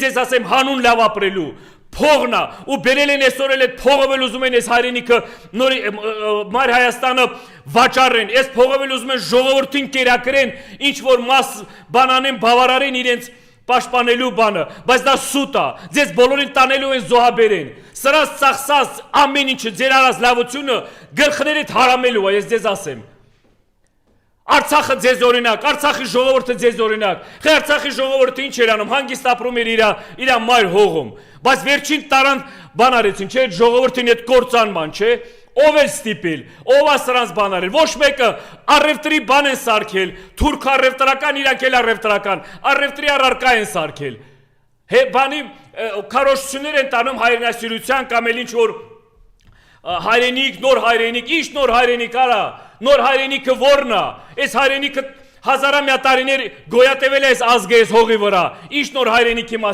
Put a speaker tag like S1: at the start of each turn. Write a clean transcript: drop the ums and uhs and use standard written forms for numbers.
S1: ես ասեմ հանուն լավ ապրելու փողնա ու բերել են այսօր էլ այդ փողով էլ ուզում են այս հայրենիքը նորի մայր Հայաստանը վաճառեն, այս փողով էլ ուզում են ժողովրդին կերակրեն, ինչ որ մաս բանանեն բավարարեն իրենց պաշտպանելու բանը, բայց դա սուտ է, ձեզ բոլորին տանելու են զոհաբերեն, սրանց ծախսած ամեն ինչը ձեր արած լավությունը գլխներիդ հարամելու է, ես ձեզ ասեմ։ Արցախը ձեզ օրինակ, Արցախի ժողովուրդը ձեզ օրինակ, խե Արցախի ժողովուրդը ինչ էր անում, հանգիստ ապրում էր իր մայր հողում, բայց վերջին տարան բան արեցին, չէ, ժողովրդին այդ կործանման, չէ, ով էր ստիպել, ով է սրանց բան արել, ոչ մեկը առևտրի բան են սարքել, թուրք առևտրական, իրանք էլ առևտրական, առևտրի առարկա են սարքել, բանի քարոզություններ են տանում հայրենասիրության կամ էլ ինչ որ հայրենիք, նոր հայրենիք, ինչ նոր հայրենիք արա, նոր հայրենիքը որն է, այս հայրենիքը հազարամյա տարիներ գոյատևել է այս ազգը, այս հողի վրա, ինչ նոր հայրենիքի մասին